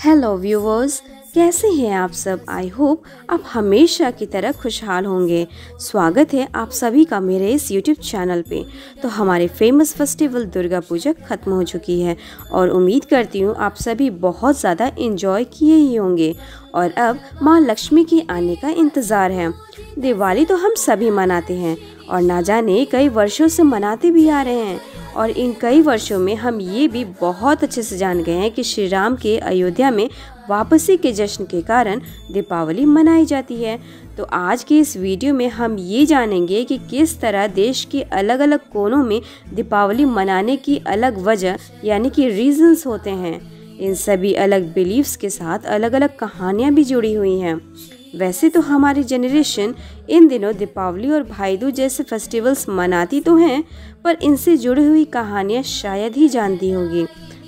Hello viewers, कैसे हैं आप सब। आई होप आप हमेशा की तरह खुशहाल होंगे। स्वागत है आप सभी का मेरे इस यूट्यूब चैनल पे। तो हमारे फेमस फेस्टिवल दुर्गा पूजा ख़त्म हो चुकी है और उम्मीद करती हूँ आप सभी बहुत ज़्यादा इंजॉय किए ही होंगे और अब माँ लक्ष्मी के आने का इंतज़ार है। दिवाली तो हम सभी मनाते हैं और ना जाने कई वर्षों से मनाते भी आ रहे हैं और इन कई वर्षों में हम ये भी बहुत अच्छे से जान गए हैं कि श्री राम के अयोध्या में वापसी के जश्न के कारण दीपावली मनाई जाती है। तो आज के इस वीडियो में हम ये जानेंगे कि किस तरह देश के अलग अलग कोनों में दीपावली मनाने की अलग वजह यानी कि रीजंस होते हैं। इन सभी अलग बिलीव्स के साथ अलग अलग कहानियाँ भी जुड़ी हुई हैं। वैसे तो हमारी जनरेशन इन दिनों दीपावली और भाई दूज जैसे फेस्टिवल्स मनाती तो हैं, पर इनसे जुड़ी हुई कहानियाँ शायद ही जानती होगी।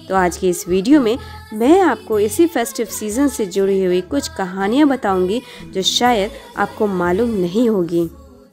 तो आज के इस वीडियो में मैं आपको इसी फेस्टिव सीजन से जुड़ी हुई कुछ कहानियाँ बताऊंगी जो शायद आपको मालूम नहीं होगी।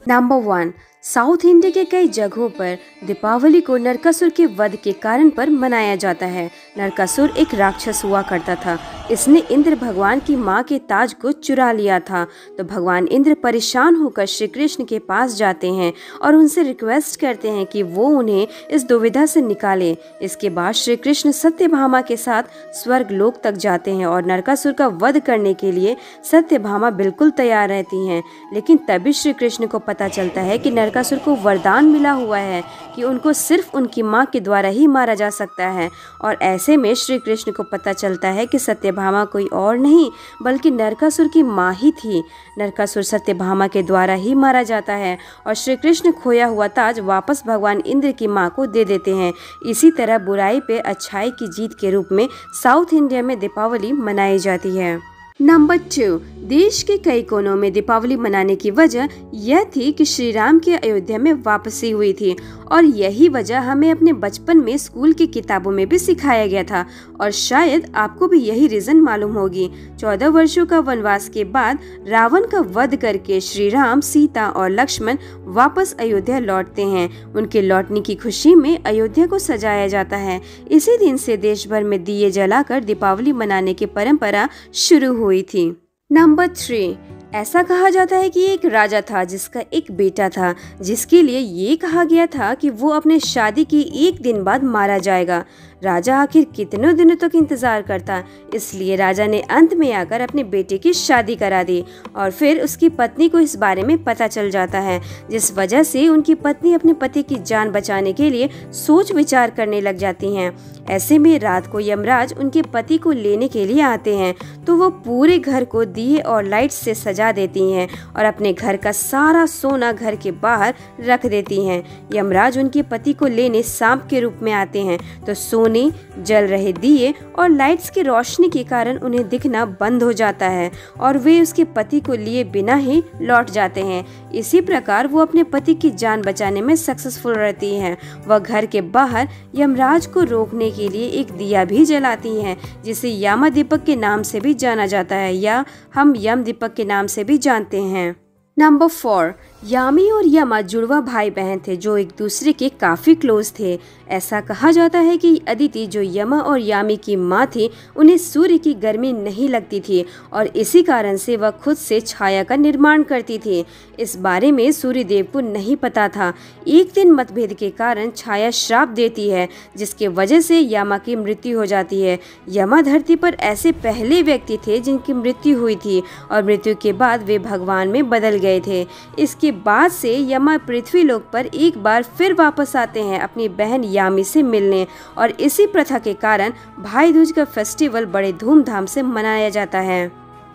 नंबर 1, साउथ इंडिया के कई जगहों पर दीपावली को नरकासुर के वध के कारण पर मनाया जाता है। नरकासुर एक राक्षस हुआ करता था। इसने इंद्र भगवान की मां के ताज को चुरा लिया था। तो भगवान इंद्र परेशान होकर श्री कृष्ण के पास जाते हैं और उनसे रिक्वेस्ट करते हैं कि वो उन्हें इस दुविधा से निकाले। इसके बाद श्री कृष्ण सत्यभामा के साथ स्वर्ग लोक तक जाते हैं और नरकासुर का वध करने के लिए सत्यभामा बिल्कुल तैयार रहती हैं। लेकिन तभी श्री कृष्ण को पता चलता है कि नरकासुर को वरदान मिला हुआ है कि उनको सिर्फ उनकी मां के द्वारा ही मारा जा सकता है। और ऐसे में श्री कृष्ण को पता चलता है कि सत्यभामा कोई और नहीं बल्कि नरकासुर की मां ही थी। नरकासुर सत्यभामा के द्वारा ही मारा जाता है और श्री कृष्ण खोया हुआ ताज वापस भगवान इंद्र की मां को दे देते हैं। इसी तरह बुराई पे अच्छाई की जीत के रूप में साउथ इंडिया में दीपावली मनाई जाती है। नंबर 2, देश के कई कोनों में दीपावली मनाने की वजह यह थी कि श्री राम की अयोध्या में वापसी हुई थी और यही वजह हमें अपने बचपन में स्कूल की किताबों में भी सिखाया गया था और शायद आपको भी यही रीजन मालूम होगी। 14 वर्षों का वनवास के बाद रावण का वध करके श्री राम, सीता और लक्ष्मण वापस अयोध्या लौटते हैं। उनके लौटने की खुशी में अयोध्या को सजाया जाता है। इसी दिन से देश भर में दिए जलाकर दीपावली मनाने की परंपरा शुरू हुई थी। नंबर 3, ऐसा कहा जाता है कि एक राजा था जिसका एक बेटा था जिसके लिए ये कहा गया था कि वो अपने शादी के एक दिन बाद मारा जाएगा। राजा आखिर कितने दिनों तक इंतजार करता, इसलिए राजा ने अंत में आकर अपने बेटे की शादी करा दी और फिर उसकी पत्नी को इस बारे में पता चल जाता है, जिस वजह से उनकी पत्नी अपने पति की जान बचाने के लिए सोच विचार करने लग जाती हैं। ऐसे में रात को यमराज उनके पति को लेने के लिए आते हैं तो वो पूरे घर को दिए और लाइट से सजा देती हैं और अपने घर का सारा सोना घर के बाहर रख देती हैं। यमराज उनके पति को लेने सांप के रूप में आते हैं तो सोने, जल रहे दिए और लाइट्स की रोशनी के कारण उन्हें दिखना बंद हो जाता है और वे उसके पति को लिए बिना ही लौट जाते हैं। इसी प्रकार वो अपने पति की जान बचाने में सक्सेसफुल रहती हैं। वह घर के बाहर यमराज को रोकने के लिए एक दिया भी जलाती हैं जिसे यामा दीपक के नाम से भी जाना जाता है या हम यम दीपक के नाम से भी जानते हैं। नंबर 4, यामी और यमा जुड़वा भाई बहन थे जो एक दूसरे के काफ़ी क्लोज थे। ऐसा कहा जाता है कि अदिति जो यमा और यामी की माँ थी उन्हें सूर्य की गर्मी नहीं लगती थी और इसी कारण से वह खुद से छाया का निर्माण करती थी। इस बारे में सूर्य देव को नहीं पता था। एक दिन मतभेद के कारण छाया श्राप देती है जिसके वजह से यामा की मृत्यु हो जाती है। यमा धरती पर ऐसे पहले व्यक्ति थे जिनकी मृत्यु हुई थी और मृत्यु के बाद वे भगवान में बदल गए थे। इसके बाद से यमा पृथ्वी लोक पर एक बार फिर वापस आते हैं अपनी बहन यामी से मिलने और इसी प्रथा के कारण भाई दूज का फेस्टिवल बड़े धूमधाम से मनाया जाता है।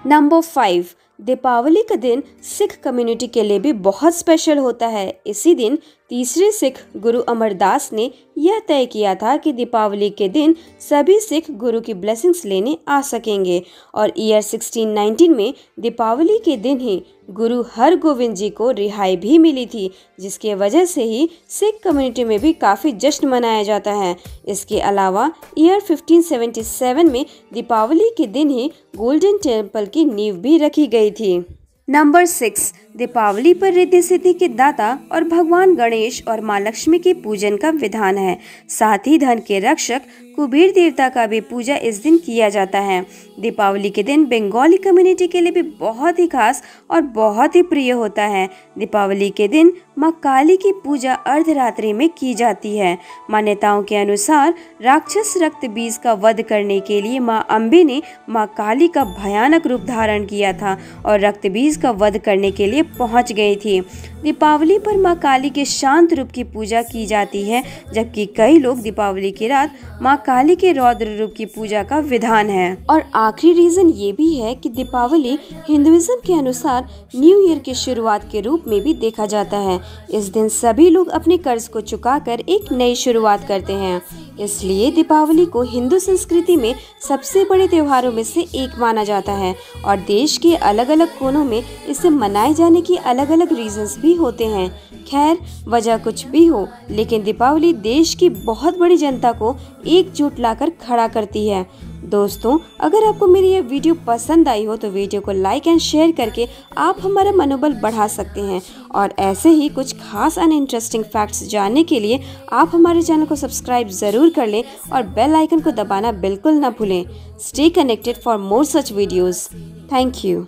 नंबर 5, दीपावली का दिन सिख कम्युनिटी के लिए भी बहुत स्पेशल होता है। इसी दिन तीसरे सिख गुरु अमरदास ने यह तय किया था कि दीपावली के दिन सभी सिख गुरु की ब्लेसिंग्स लेने आ सकेंगे और ईयर 1619 में दीपावली के दिन ही गुरु हरगोविंद जी को रिहाई भी मिली थी, जिसके वजह से ही सिख कम्युनिटी में भी काफ़ी जश्न मनाया जाता है। इसके अलावा ईयर 1577 में दीपावली के दिन ही गोल्डन टेम्पल की नींव भी रखी गई थी। नंबर 6, दीपावली पर रिद्धि सिद्धि के दाता और भगवान गणेश और माँ लक्ष्मी के पूजन का विधान है। साथ ही धन के रक्षक कुबेर देवता का भी पूजा इस दिन किया जाता है। दीपावली के दिन बंगाली कम्युनिटी के लिए भी बहुत ही खास और बहुत ही प्रिय होता है। दीपावली के दिन माँ काली की पूजा अर्धरात्रि में की जाती है। मान्यताओं के अनुसार राक्षस रक्त बीज का वध करने के लिए माँ अम्बे ने माँ काली का भयानक रूप धारण किया था और रक्त बीज का वध करने के लिए पहुंच गई थी। दीपावली पर माँ काली के शांत रूप की पूजा की जाती है, जबकि कई लोग दीपावली की रात माँ काली के रौद्र रूप की पूजा का विधान है। और आखिरी रीजन ये भी है कि दीपावली हिंदुइज्म के अनुसार न्यू ईयर की शुरुआत के रूप में भी देखा जाता है। इस दिन सभी लोग अपने कर्ज को चुकाकर एक नई शुरुआत करते हैं। इसलिए दीपावली को हिंदू संस्कृति में सबसे बड़े त्योहारों में से एक माना जाता है और देश के अलग अलग कोनों में इसे मनाए जाने की अलग अलग रीजंस भी होते हैं। खैर, वजह कुछ भी हो, लेकिन दीपावली देश की बहुत बड़ी जनता को एकजुट लाकर खड़ा करती है। दोस्तों, अगर आपको मेरी यह वीडियो पसंद आई हो तो वीडियो को लाइक एंड शेयर करके आप हमारा मनोबल बढ़ा सकते हैं। और ऐसे ही कुछ खास एंड इंटरेस्टिंग फैक्ट्स जानने के लिए आप हमारे चैनल को सब्सक्राइब ज़रूर कर लें और बेल आइकन को दबाना बिल्कुल ना भूलें। Stay connected for more such videos. Thank you.